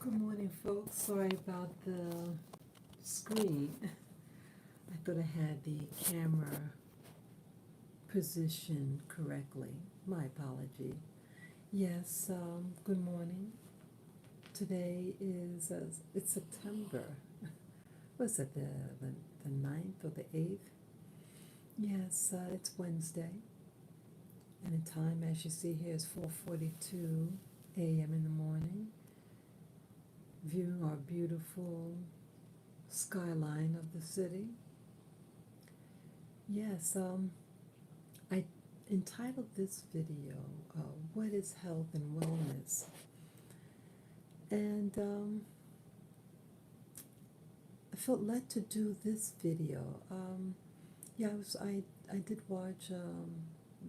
Good morning, folks. Sorry about the screen. I thought I had the camera positioned correctly. My apology. Yes, good morning. Today is, it's September. Was it the 9th or the 8th? Yes, it's Wednesday. And the time, as you see here, is 4:42 a.m. in the morning. Viewing our beautiful skyline of the city. Yes, I entitled this video, What is Health and Wellness? And I felt led to do this video. Yeah, I did watch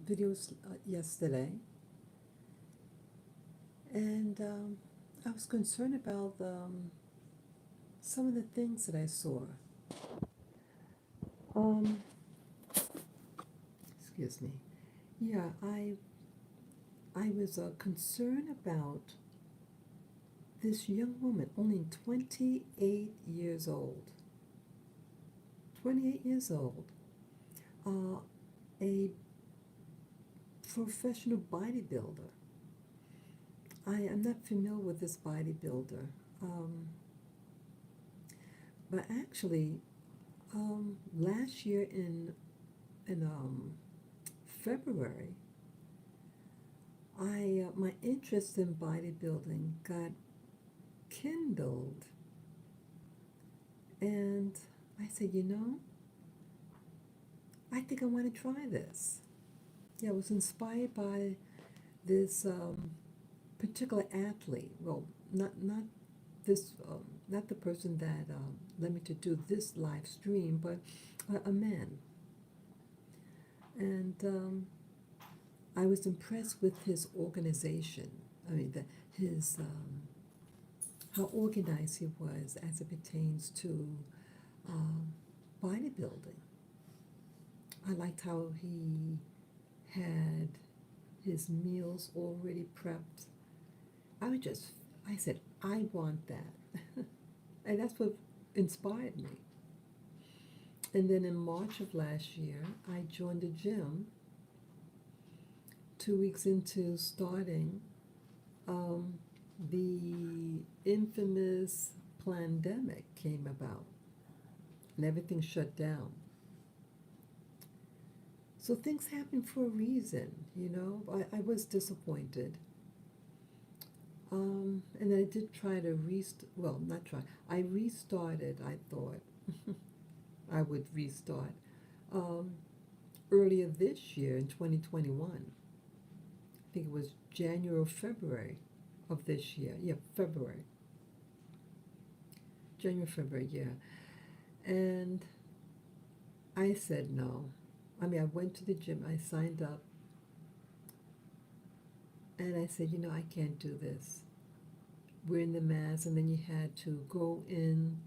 videos yesterday, and I was concerned about some of the things that I saw. Excuse me. Yeah, I was concerned about this young woman, only 28 years old. 28 years old. A professional bodybuilder. I am not familiar with this bodybuilder. But actually, last year in February, my interest in bodybuilding got kindled, and I said, I think I want to try this. Yeah, I was inspired by this particular athlete. Well, not this, not the person that led me to do this live stream, but a man. And I was impressed with his organization. I mean, his how organized he was as it pertains to bodybuilding. I liked how he had his meals already prepped. I said, I want that. And that's what inspired me. And then in March of last year, I joined a gym. 2 weeks into starting, the infamous pandemic came about and everything shut down. So things happen for a reason, I was disappointed. And then I did try to not try. I restarted, I thought. I would restart. Earlier this year in 2021. I think it was January or February of this year. Yeah, February. January, February, yeah. And I said no. I mean, I went to the gym, I signed up, and I said, I can't do this. Wearing the mask, and then you had to go in,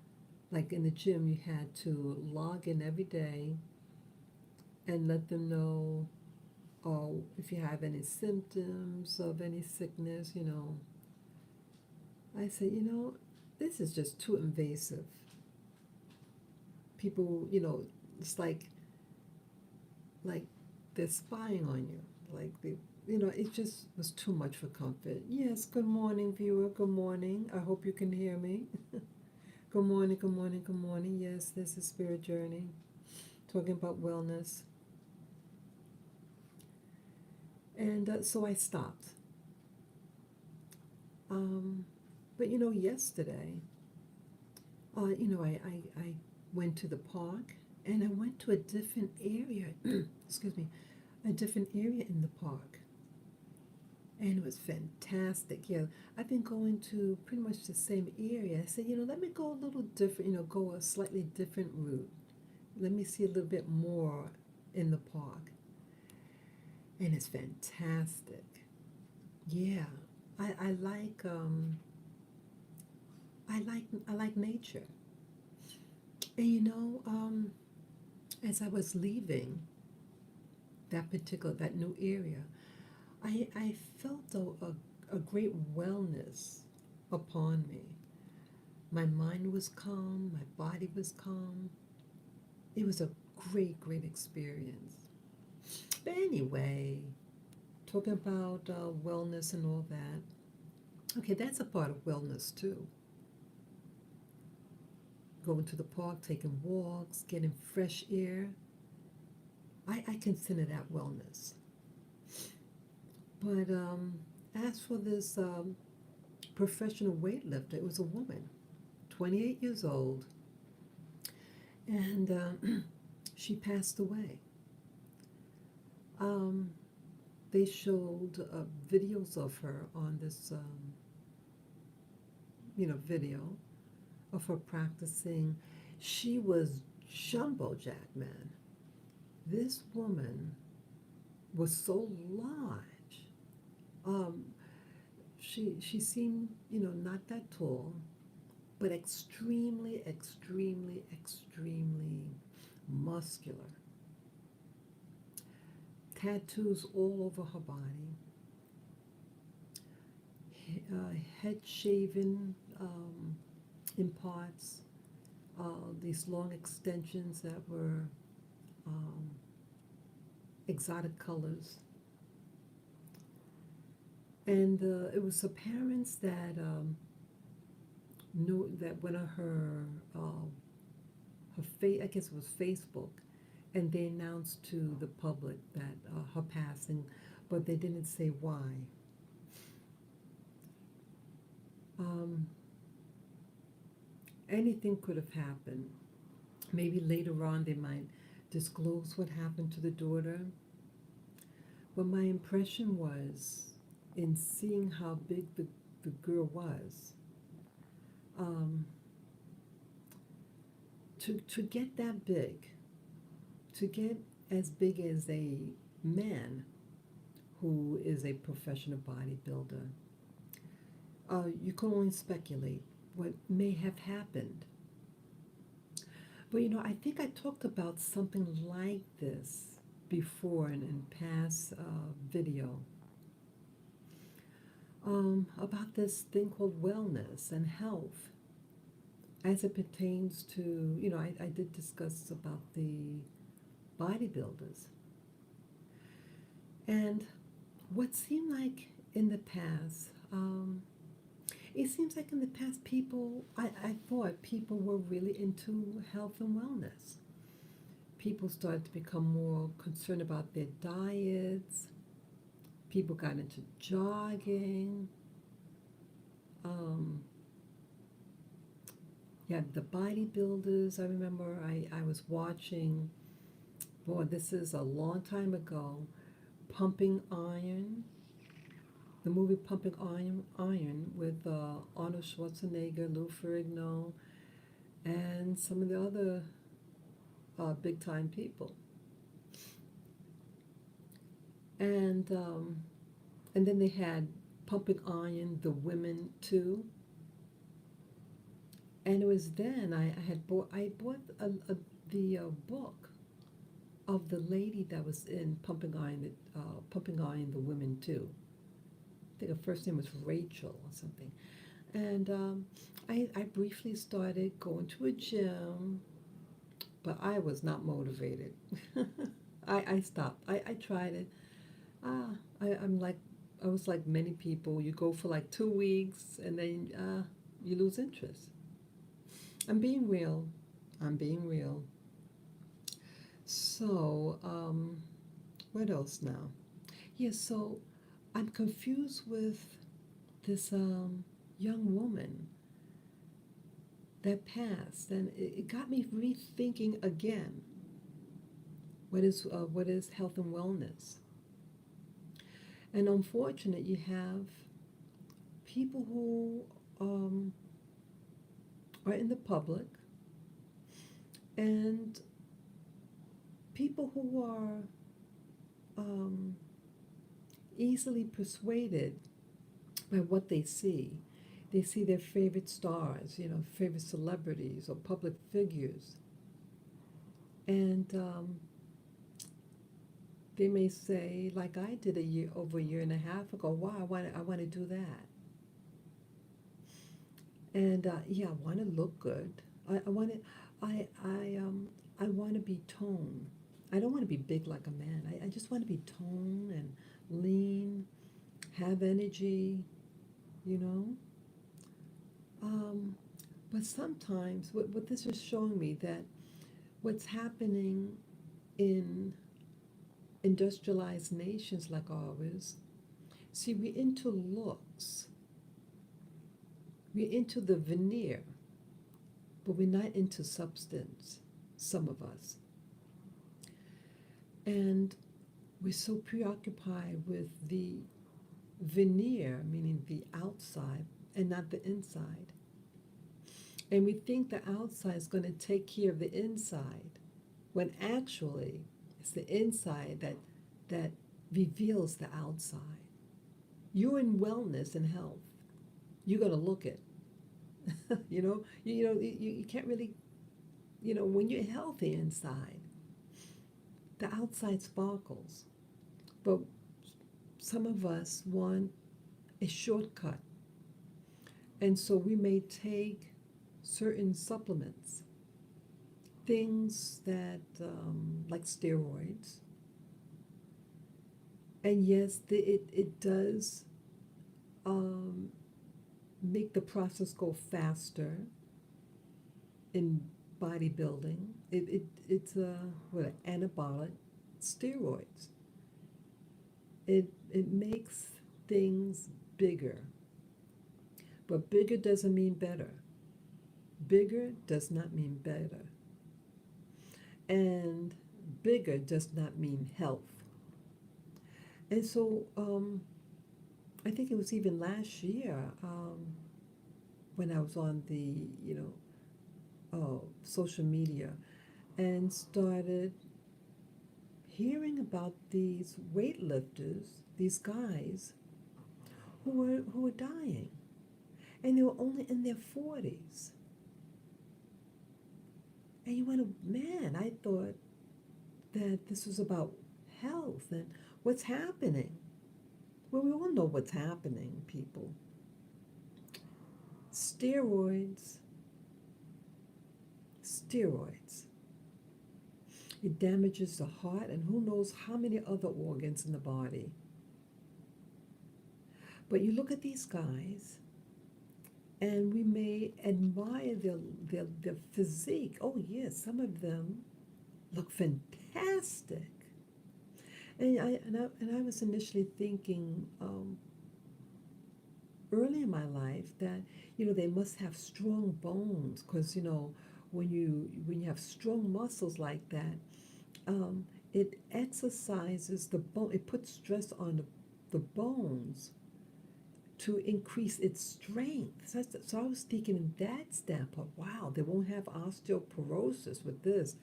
like in the gym, you had to log in every day and let them know if you have any symptoms of any sickness, I said, this is just too invasive. People, it's like they're spying on you. It just was too much for comfort. Yes, good morning, viewer. Good morning. I hope you can hear me. Good morning, good morning, good morning. Yes, this is Spirit Journey, talking about wellness. And so I stopped. But yesterday, I went to the park, and I went to a different area. Excuse me, a different area in the park, and it was fantastic. Yeah, I've been going to pretty much the same area. I said, let me go a little different. Go a slightly different route. Let me see a little bit more in the park, and it's fantastic. Yeah, I like I like nature. And as I was leaving that new area, I felt a great wellness upon me. My mind was calm, my body was calm. It was a great, great experience. But anyway, talking about wellness and all that. Okay, that's a part of wellness too. Going to the park, taking walks, getting fresh air. I consider that wellness. But as for this professional weightlifter, it was a woman, 28 years old, and she passed away. Um, they showed videos of her on this, video of her practicing. She was jumbo jack, man. This woman was so large. Um, she seemed, not that tall, but extremely, extremely, extremely muscular. Tattoos all over her body, head shaven in parts, these long extensions that were um, exotic colors. And it was her parents that knew that went on I guess it was Facebook, and they announced to the public that her passing, but they didn't say why. Um, Anything could have happened. Maybe later on they might disclose what happened to the daughter. But my impression was, in seeing how big the girl was, um, to get that big, to get as big as a man who is a professional bodybuilder, you can only speculate what may have happened. But I think I talked about something like this before in past video, about this thing called wellness and health as it pertains to, I did discuss about the bodybuilders. And what seemed like in the past, it seems like in the past I thought people were really into health and wellness. People started to become more concerned about their diets. People got into jogging. Um, yeah, the bodybuilders. I remember I was watching, boy, this is a long time ago, Pumping Iron, the movie Pumping Iron with Arnold Schwarzenegger, Lou Ferrigno, and some of the other big time people. And then they had Pumping Iron, the women too. And it was then I bought the book of the lady that was in Pumping Iron, the women too. I think her first name was Rachel or something. And I briefly started going to a gym, but I was not motivated. I stopped. I tried it. Ah, I was like many people. You go for like 2 weeks and then you lose interest. I'm being real. I'm being real. So, what else now? Yeah, so I'm confused with this young woman that passed, and it got me rethinking again what is health and wellness. And unfortunate, you have people who are in the public and people who are easily persuaded by what they see. They see their favorite stars, favorite celebrities or public figures, and they may say, like I did over a year and a half ago, "Wow, I want to do that." And yeah, I want to look good. I want to, I want to be toned. I don't want to be big like a man. I just want to be toned and lean, have energy, you know. Um, but sometimes what this is showing me that what's happening in industrialized nations like ours, see, we're into looks, we're into the veneer, but we're not into substance, some of us. And we're so preoccupied with the veneer, meaning the outside, and not the inside. And we think the outside is going to take care of the inside, when actually it's the inside that reveals the outside. You're in wellness and health. You're going to look it. You can't really, when you're healthy inside, the outside sparkles. But some of us want a shortcut. And so we may take certain supplements, things that, like steroids. And yes, it does um, make the process go faster in bodybuilding. It's what, anabolic steroids. It makes things bigger, but bigger doesn't mean better. Bigger does not mean better, and bigger does not mean health. And so I think it was even last year when I was on the social media and started hearing about these weightlifters, these guys who were dying, and they were only in their 40s. And you went, man, I thought that this was about health and what's happening. Well, we all know what's happening, people. Steroids, steroids. It damages the heart and who knows how many other organs in the body. But you look at these guys, and we may admire their physique. Oh, yes, some of them look fantastic. And I was initially thinking early in my life that they must have strong bones because when you have strong muscles like that, it exercises the bone. It puts stress on the bones to increase its strength. So I was thinking in that standpoint, wow, they won't have osteoporosis with this.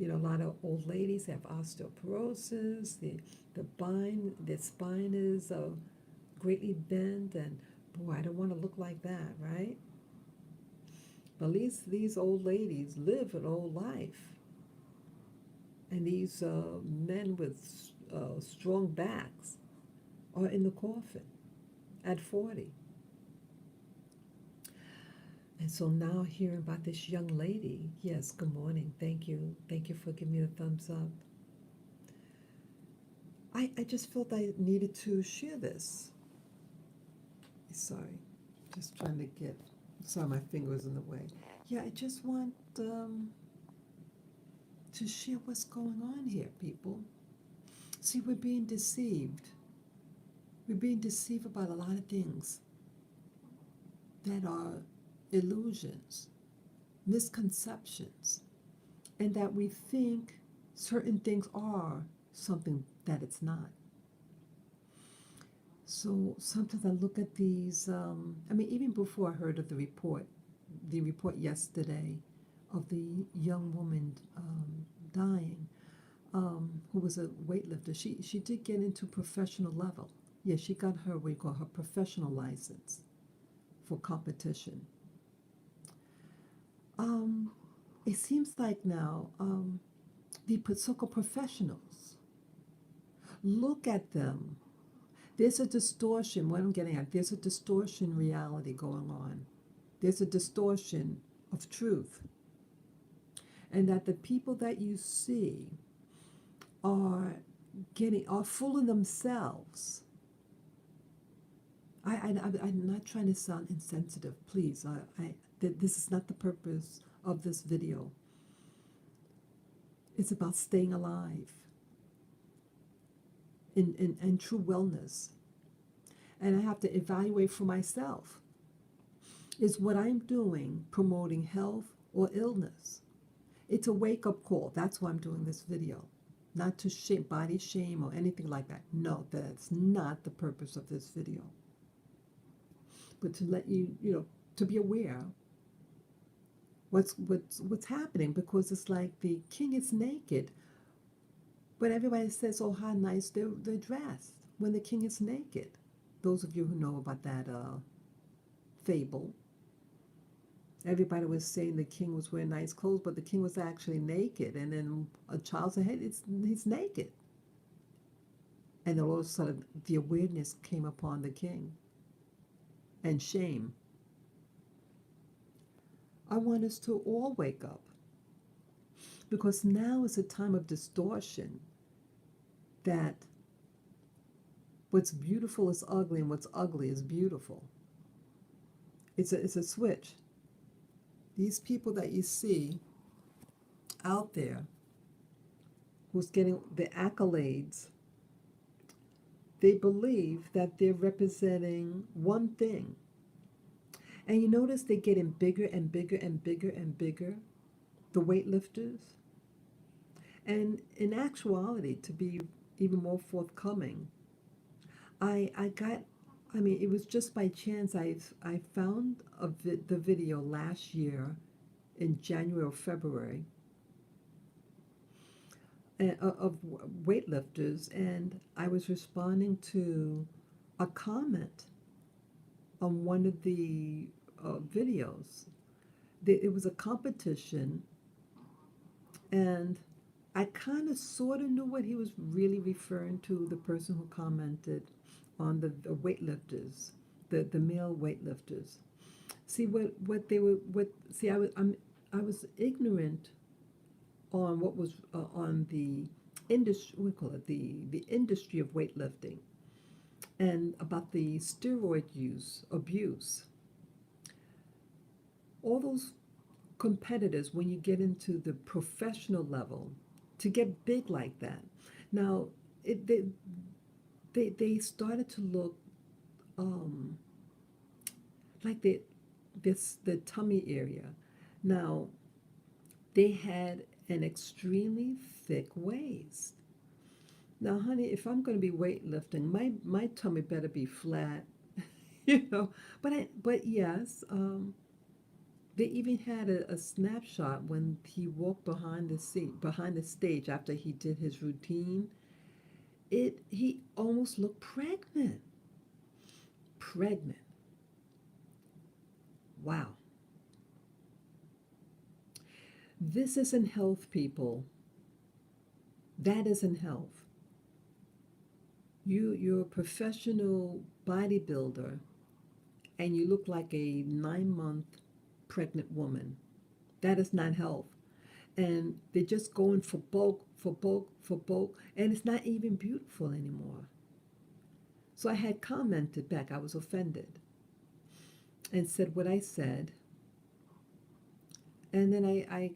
A lot of old ladies have osteoporosis. Their spine is greatly bent, and boy, I don't want to look like that, right? But at least these old ladies live an old life, and these men with strong backs are in the coffin at 40. And so now hearing about this young lady, yes, good morning, thank you. Thank you for giving me the thumbs up. I just felt I needed to share this. Sorry, just trying to get, sorry, my finger was in the way. Yeah, I just want to share what's going on here, people. See, we're being deceived. We're being deceived about a lot of things that are illusions, misconceptions, and that we think certain things are something that it's not. So sometimes I look at these, even before I heard of the report yesterday of the young woman dying, who was a weightlifter, she did get into professional level. Yeah, she got her, what you call her professional license for competition. It seems like now the so-called professionals, look at them. There's a distortion, what I'm getting at, there's a distortion reality going on. There's a distortion of truth. And that the people that you see are are fooling themselves. I'm not trying to sound insensitive, please. This is not the purpose of this video. It's about staying alive in true wellness. And I have to evaluate for myself. Is what I'm doing promoting health or illness? It's a wake-up call. That's why I'm doing this video. Not to body shame or anything like that. No, that's not the purpose of this video. But to let you, to be aware what's happening, because it's like the king is naked, but everybody says, oh, how nice they're dressed when the king is naked. Those of you who know about that fable, everybody was saying the king was wearing nice clothes, but the king was actually naked. And then a child said, hey, he's naked. And then all of a sudden, the awareness came upon the king. And shame. I want us to all wake up. Because now is a time of distortion. That what's beautiful is ugly and what's ugly is beautiful. It's a switch. These people that you see out there who's getting the accolades, they believe that they're representing one thing. And you notice they're getting bigger and bigger and bigger and bigger, the weightlifters. And in actuality, to be even more forthcoming, it was just by chance I found the video last year in January or February of weightlifters, and I was responding to a comment on one of the videos. It was a competition, and I kind of sort of knew what he was really referring to, the person who commented on the weightlifters, the male weightlifters. See I was ignorant on what was on the industry, we call it the industry of weightlifting, and about the steroid abuse. All those competitors, when you get into the professional level, to get big like that. Now, they started to look like the tummy area. Now, they had an extremely thick waist. Now, honey, if I'm going to be weightlifting, my tummy better be flat, But yes, they even had a snapshot when he walked behind the stage after he did his routine. He almost looked pregnant. Pregnant. Wow. This isn't health, people. That isn't health. You're a professional bodybuilder, and you look like a 9-month pregnant woman. That is not health. And they're just going for bulk, for bulk, for bulk, and it's not even beautiful anymore. So I had commented back. I was offended and said what I said. And then I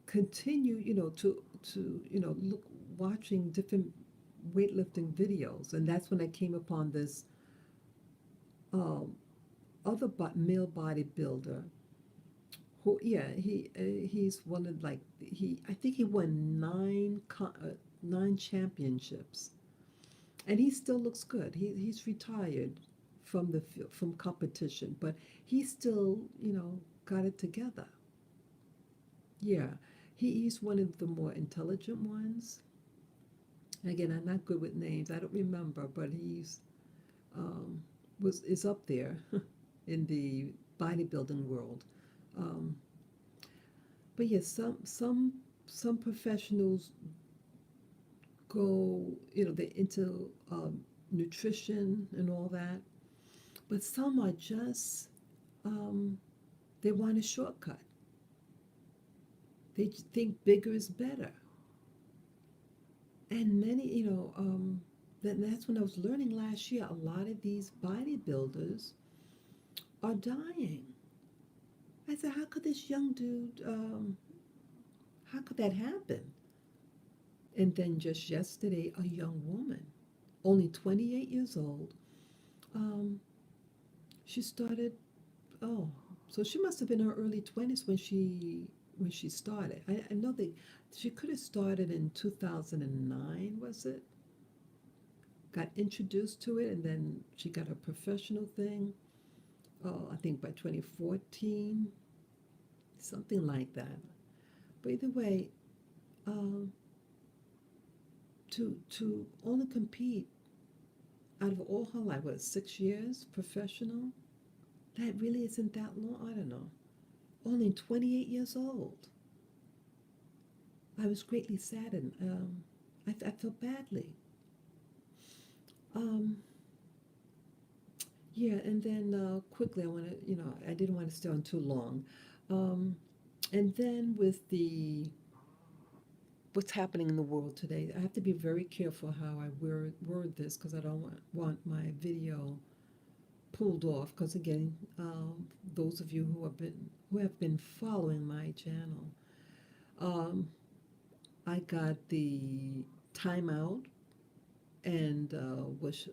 continue, to look, watching different weightlifting videos, and that's when I came upon this other male bodybuilder who, he's one of, like, I think he won 9 championships, and he still looks good. He's retired from competition, but he still, got it together. Yeah, he's one of the more intelligent ones. Again, I'm not good with names. I don't remember, but he's is up there in the bodybuilding world. Um, but yes, some professionals go, they're into nutrition and all that, but some are just um, they want a shortcut. They think bigger is better. And many, that's when I was learning last year, a lot of these bodybuilders are dying. I said, how could this young dude, how could that happen? And then just yesterday, a young woman, only 28 years old, um, she started, oh, so she must have been in her early 20s when she started. I know that she could have started in 2009, was it? Got introduced to it, and then she got her professional thing. Oh, I think by 2014, something like that. But either way, um, to only compete out of all her life, what, 6 years professional? That really isn't that long. I don't know. Only 28 years old. I was greatly saddened. I felt badly. Um, yeah, and then quickly, I want to, I didn't want to stay on too long. Um, and then with the what's happening in the world today, I have to be very careful how I word this because I don't want my video pulled off. Because again, those of you who have been following my channel, um, I got the timeout and was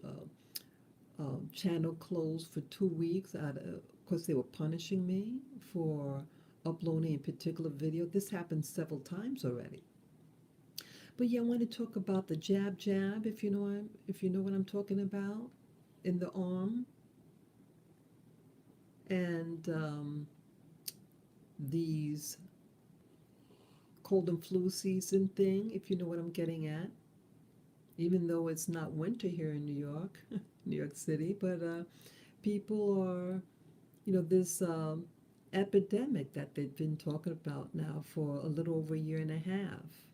channel closed for 2 weeks. Of course, they were punishing me for uploading a particular video. This happened several times already. But yeah, I want to talk about the jab jab, if you know what I'm talking about, in the arm, and these cold and flu season thing, if you know what I'm getting at. Even though it's not winter here in New York, New York City, but people are, this epidemic that they've been talking about now for a little over a year and a half.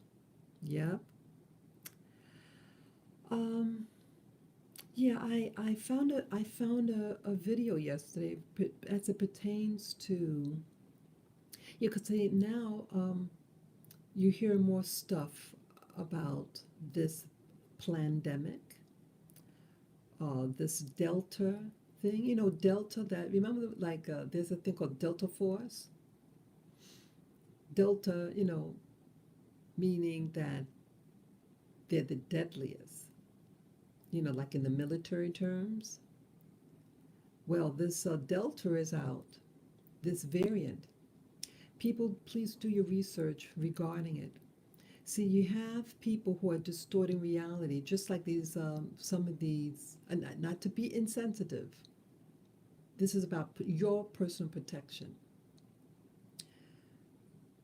Yep. Um, yeah, I found a video yesterday as it pertains to, yeah, because now you hear more stuff about this pandemic, this Delta thing. Delta, that, remember, like, there's a thing called Delta Force. Delta, meaning that they're the deadliest, like in the military terms. Well, this Delta is out, this variant. People, please do your research regarding it. See, you have people who are distorting reality, just like these, some of these, and not to be insensitive. This is about your personal protection.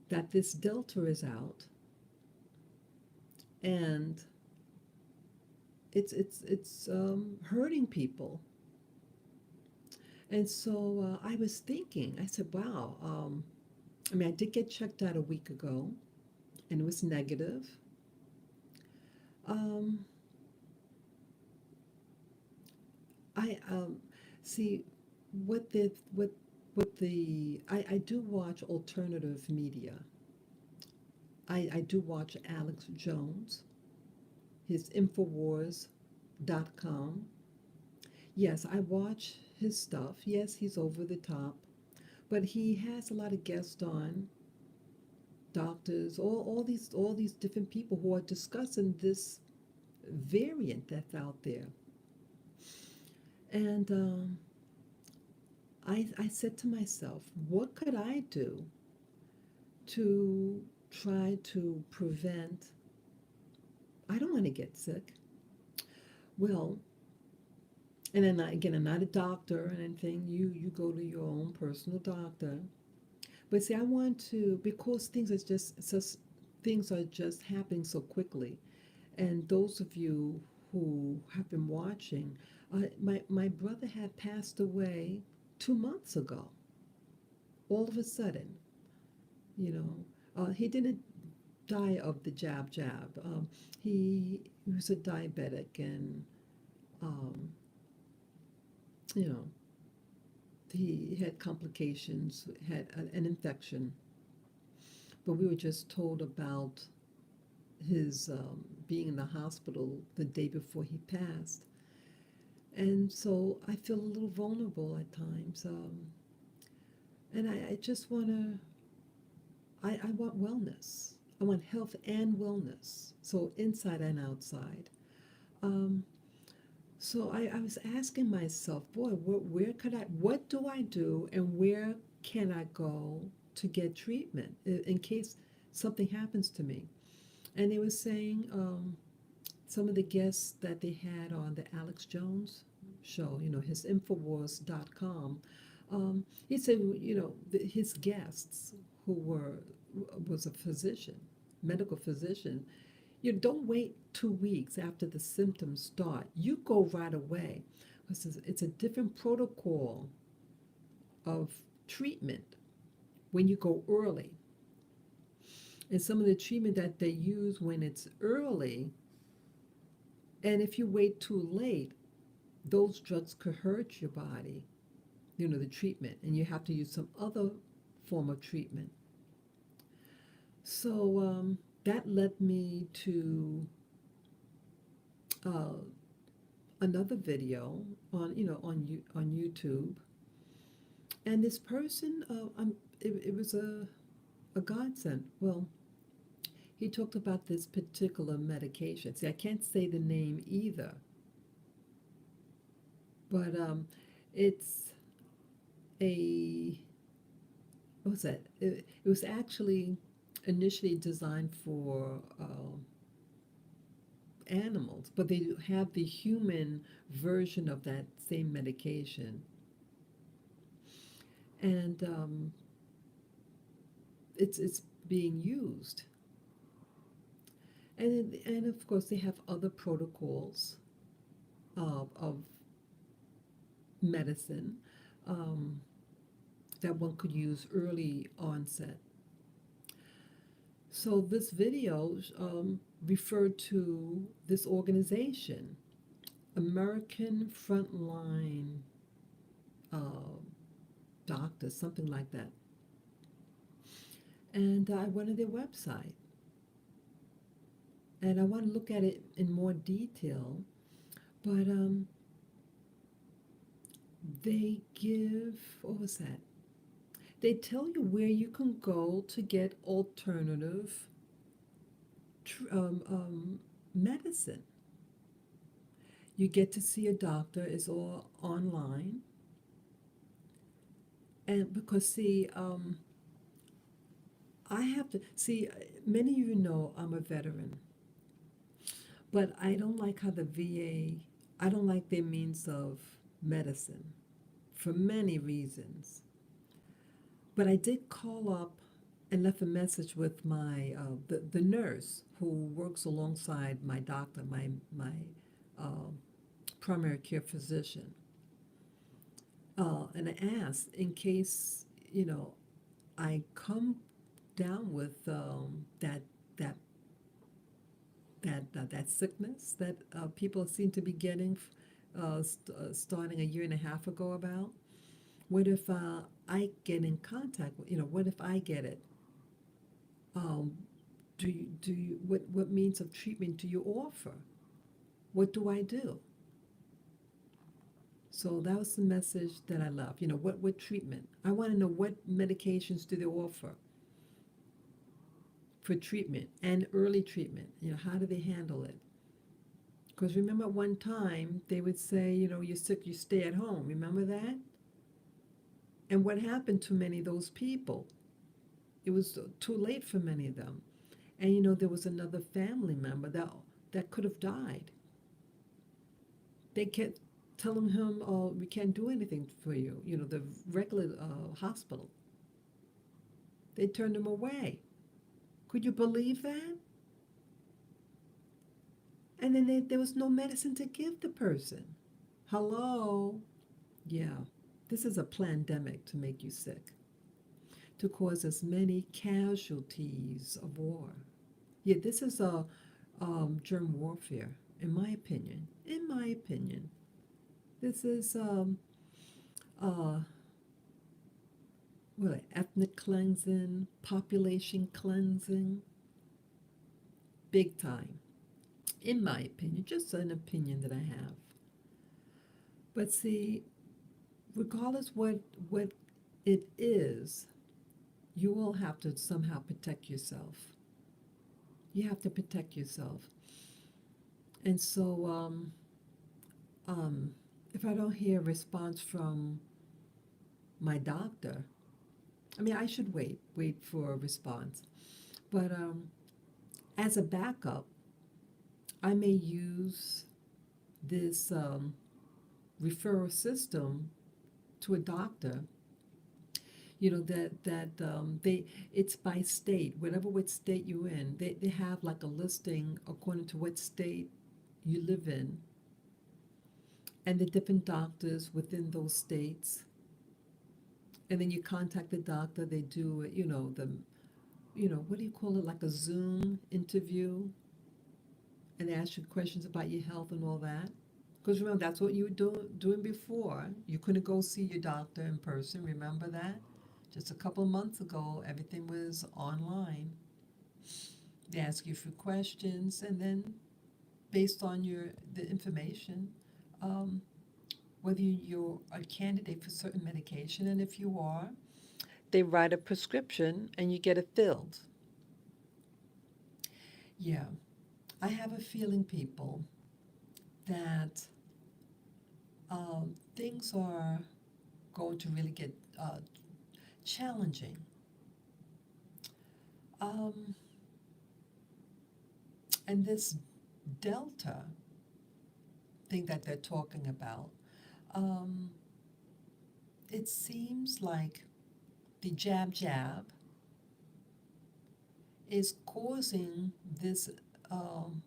That this Delta is out, and it's hurting people. And so I was thinking, I said, wow. I mean, I did get checked out a week ago, and it was negative. Um, I see what the I do watch alternative media. I do watch Alex Jones, his Infowars.com. Yes, I watch his stuff. Yes, he's over the top, but he has a lot of guests on, doctors, all these different people who are discussing this variant that's out there. And I said to myself, what could I do to try to prevent? I don't want to get sick. Well, and then again, I'm not a doctor or anything. You go to your own personal doctor. But see, I want to, because things are just happening so quickly. And those of you who have been watching, my brother had passed away 2 months ago. All of a sudden, you he didn't die of the jab jab. He was a diabetic, and um, you know he had complications, had an infection, but we were just told about his being in the hospital the day before he passed. And so I feel a little vulnerable at times. And I just want to, I want wellness. I want health and wellness. So inside and outside. Um, so I was asking myself, boy, where could I, what do I do and where can I go to get treatment in case something happens to me? And they were saying some of the guests that they had on the Alex Jones show, his Infowars.com, he said, his guests who was a physician, medical physician, you don't wait 2 weeks after the symptoms start. You go right away. Because it's a different protocol of treatment when you go early. And some of the treatment that they use when it's early, and if you wait too late, those drugs could hurt your body, the treatment, and you have to use some other form of treatment. So that led me to uh, another video on YouTube, and this person, it was a godsend. Well, he talked about this particular medication. See, I can't say the name either, but it's a what was that? It was actually initially designed for animals, but they have the human version of that same medication, and it's being used, and of course they have other protocols of medicine um, that one could use early onset. So this video referred to this organization, American Frontline uh, Doctors, something like that. And I went to their website, and I want to look at it in more detail. But they give, what was that? They tell you where you can go to get alternative medicine. You get to see a doctor, it's all online. And because, see, I have to, see, many of you know I'm a veteran, but I don't like how the VA, I don't like their means of medicine for many reasons. But I did call up and left a message with the nurse who works alongside my doctor, my uh, primary care physician, and I asked in case I come down with that that that sickness that people seem to be getting starting a year and a half ago about. What if I get in contact with, what if I get it? Um, what means of treatment do you offer? What do I do? So that was the message that I love. What treatment? I want to know what medications do they offer for treatment and early treatment. How do they handle it? Because remember, at one time they would say, you're sick, you stay at home. Remember that? And what happened to many of those people? It was too late for many of them. And there was another family member that could have died. They kept telling him, "Oh, we can't do anything for you." The regular hospital. They turned him away. Could you believe that? And then there was no medicine to give the person. Hello? Yeah, this is a pandemic to make you sick, to cause as many casualties of war. Yeah, this is a germ warfare, in my opinion. In my opinion, this is uh, what, ethnic cleansing, population cleansing, big time, in my opinion, just an opinion that I have. But see, regardless what it is, you will have to somehow protect yourself. You have to protect yourself. And so, um, if I don't hear a response from my doctor, I mean, I should wait for a response. But as a backup, I may use this referral system to a doctor. You know they it's by state, whatever what state you're in. They have like a listing according to what state you live in, and the different doctors within those states. And then you contact the doctor. They do what do you call it, like a Zoom interview, and they ask you questions about your health and all that. Because remember, that's what you were doing before. You couldn't go see your doctor in person. Remember that? Just a couple of months ago, everything was online. They ask you a few questions, and then based on the information, um, whether you're a candidate for certain medication, and if you are, they write a prescription and you get it filled. Yeah, I have a feeling, people, that things are going to really get challenging. Um, and this Delta thing that they're talking about, um, it seems like the jab is causing this um,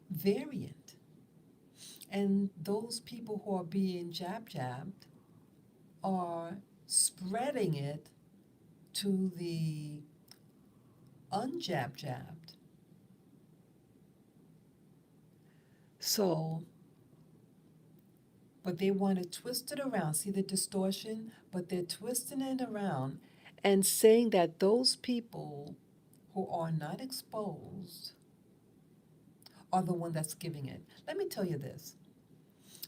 variant. And those people who are being jabbed are spreading it to the unjabbed. So, but they want to twist it around. See the distortion? But they're twisting it around and saying that those people who are not exposed are the one that's giving it. Let me tell you this.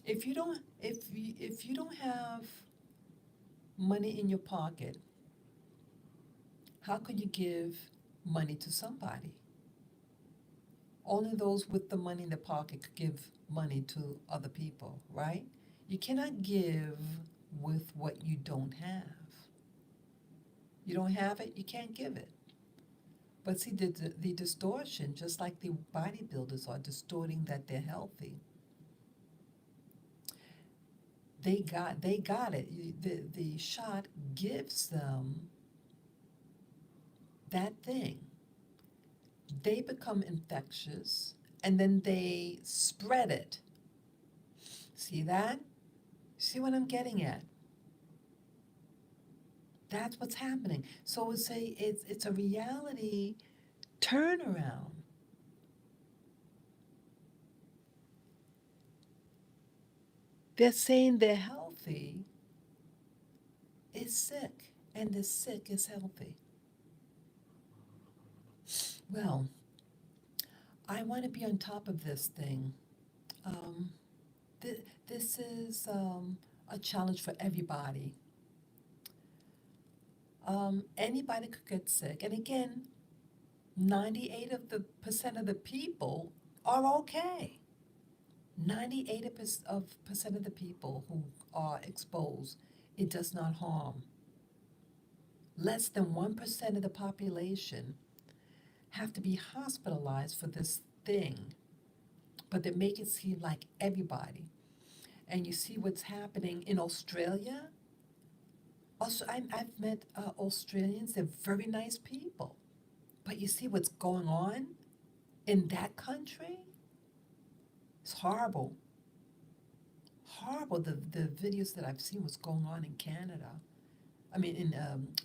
If you don't have money in your pocket, how could you give money to somebody? Only those with the money in their pocket could give money to other people, right? You cannot give with what you don't have. You don't have it, you can't give it. But see, the distortion, just like the bodybuilders are distorting that they're healthy, they got it. The shot gives them that thing. They become infectious and then they spread it. See that? See what I'm getting at? That's what's happening. So it's a reality turnaround. They're saying they're healthy is sick, and the sick is healthy. Well, I want to be on top of this thing. Um, this is a challenge for everybody. Anybody could get sick, and again, 98 of the percent of the people are okay. 98% of the people who are exposed, it does not harm. Less than 1% of the population have to be hospitalized for this thing, but they make it seem like everybody. And you see what's happening in Australia. Also, I've met Australians, they're very nice people. But you see what's going on in that country? It's horrible. Horrible. The videos that I've seen, what's going on in Canada. I mean, in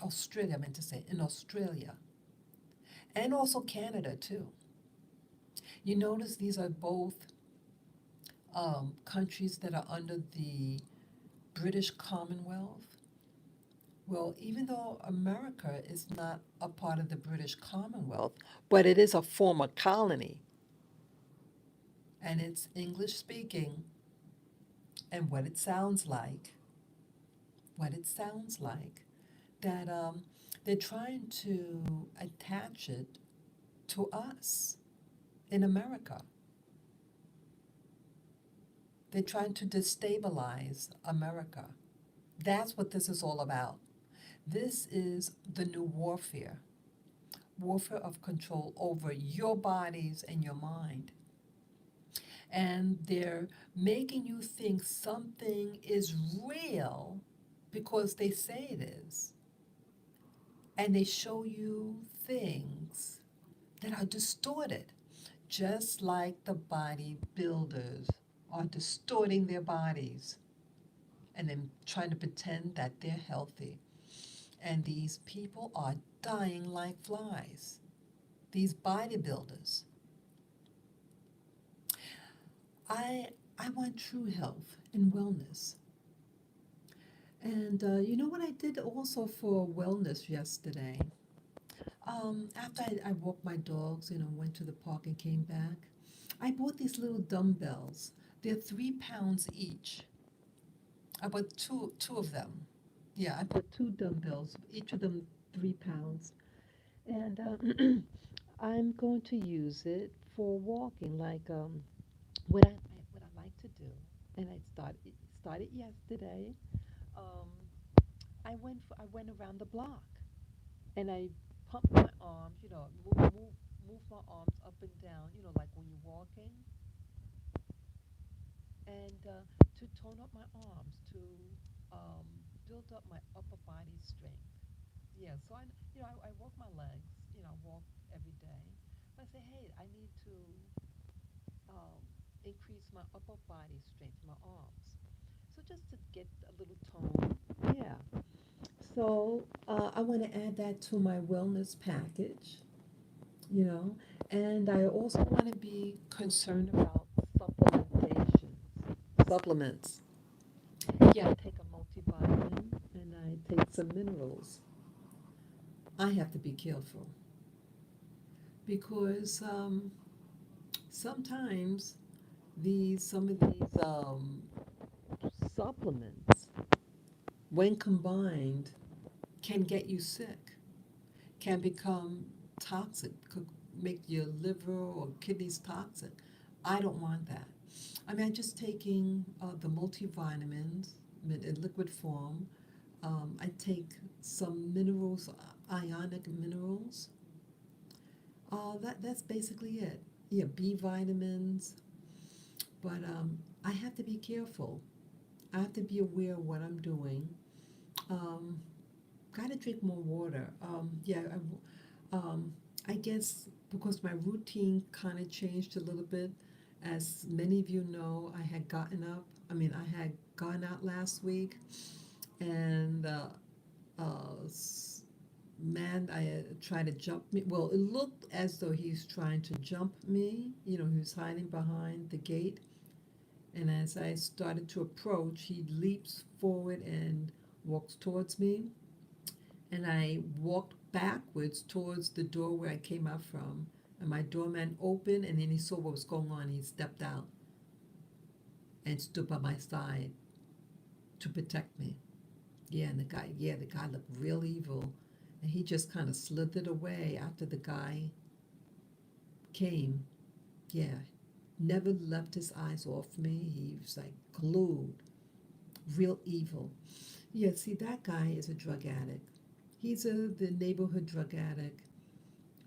Australia, I meant to say, in Australia. And also Canada, too. You notice these are both countries that are under the British Commonwealth. Well, even though America is not a part of the British Commonwealth, but it is a former colony, and it's English speaking, and what it sounds like, that they're trying to attach it to us in America. They're trying to destabilize America. That's what this is all about. This is the new warfare, warfare of control over your bodies and your mind. And they're making you think something is real because they say it is. And they show you things that are distorted, just like the bodybuilders are distorting their bodies and then trying to pretend that they're healthy. And these people are dying like flies, these bodybuilders. I, I want true health and wellness. And you know what I did also for wellness yesterday? After I walked my dogs, went to the park and came back, I bought these little dumbbells. They're 3 pounds each. I bought two of them. Yeah, I bought two dumbbells, each of them 3 pounds. And I'm going to use it for walking, like what I like to do. And I started yesterday. Um, I went around the block and I pumped my arms, move my arms up and down, like when you're walking, and to tone up my arms, to um, build up my upper body strength. Yeah, so I walk my legs, I walk every day. But I say, hey, I need to um, increase my upper body strength, my arms. So just to get a little tone. Yeah. So I want to add that to my wellness package, you know, and I also want to be concerned about supplementation. Supplements. Yeah, I take a multivitamin and I take some minerals. I have to be careful because sometimes some of these supplements, when combined, can get you sick, can become toxic, could make your liver or kidneys toxic. I don't want that. I mean, I'm just taking the multivitamins in liquid form. I take some minerals, ionic minerals. That's basically it. Yeah, B vitamins. But I have to be careful. I have to be aware of what I'm doing. Um, Gotta drink more water. I guess because my routine kind of changed a little bit. As many of you know, I had gotten up. I mean, I had gone out last week, and man, I tried to jump me. Well, it looked as though he's trying to jump me. He was hiding behind the gate, and as I started to approach, he leaps forward and walks towards me, and I walked backwards towards the door where I came out from. And my doorman opened, and then he saw what was going on. He stepped out and stood by my side to protect me. Yeah, the guy looked real evil, and he just kind of slithered away after the guy came. Yeah, never left his eyes off me. He was like glued, real evil. Yeah, see, that guy is a drug addict. He's the neighborhood drug addict,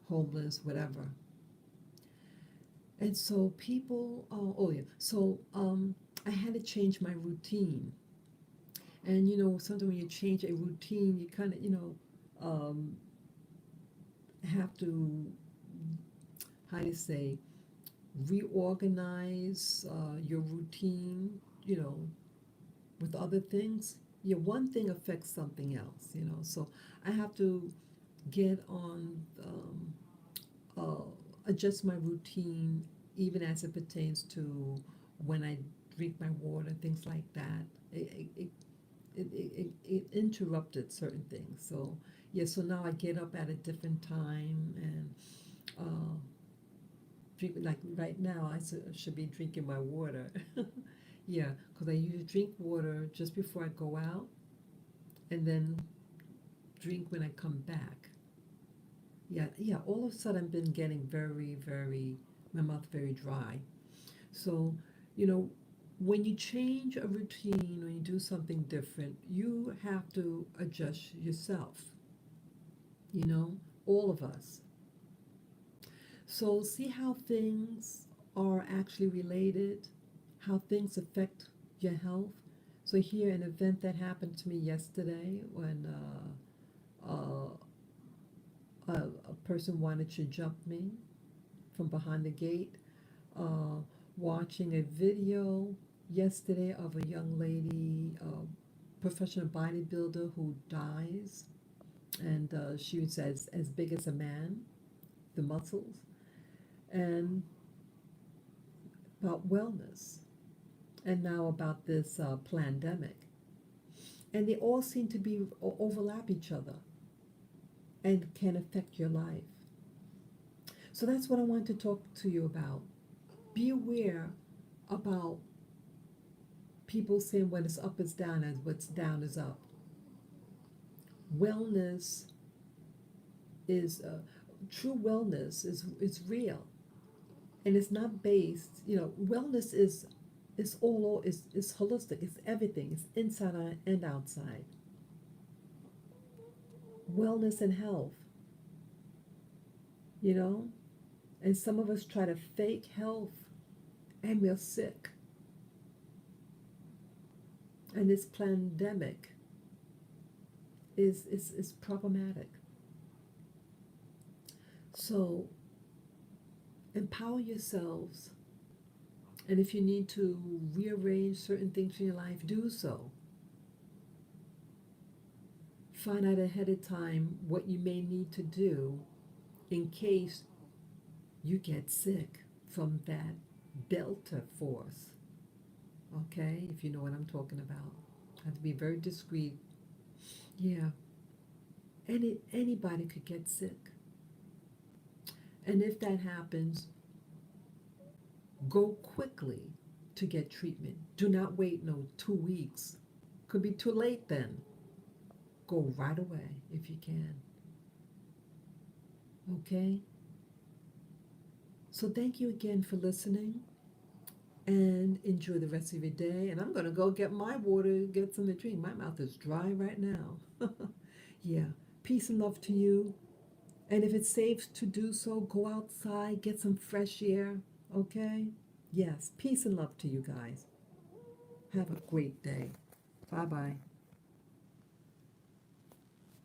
homeless, whatever. And so people, oh yeah, so I had to change my routine. And sometimes when you change a routine, you kind of, um, have to, how do you say, reorganize your routine, you know, with other things. Yeah, one thing affects something else, So I have to get on, uh, adjust my routine, even as it pertains to when I drink my water, things like that. it interrupted certain things. So yeah, so now I get up at a different time and uh, drink, like right now should be drinking my water. Yeah, because I usually drink water just before I go out and then drink when I come back. Yeah, yeah, all of a sudden I've been getting my mouth very dry. So, you know, when you change a routine, when you do something different, you have to adjust yourself, you know, all of us. So, see how things are actually related, how things affect your health. So, here, an event that happened to me yesterday when a person wanted to jump me from behind the gate. Watching a video yesterday of a young lady, professional bodybuilder who dies, and she was as big as a man, the muscles, and about wellness, and now about this pandemic. And they all seem to be overlap each other and can affect your life. So that's what I want to talk to you about. Be aware about people saying what is up is down and what's down is up. Wellness is true wellness is real, and it's not based. Wellness is all is holistic. It's everything. It's inside and outside. Wellness and health. You know, and some of us try to fake health, and we're sick. And this pandemic is problematic. So empower yourselves, and if you need to rearrange certain things in your life, do so. Find out ahead of time what you may need to do in case you get sick from that Delta force. Okay, if you know what I'm talking about. Have to be very discreet. Yeah, anybody could get sick. And if that happens, go quickly to get treatment. Do not wait no 2 weeks. Could be too late then. Go right away if you can. Okay? So thank you again for listening, and enjoy the rest of your day. And I'm going to go get my water, get some to drink. My mouth is dry right now. Yeah. Peace and love to you. And if it's safe to do so, go outside, get some fresh air. Okay? Yes. Peace and love to you guys. Have a great day. Bye bye.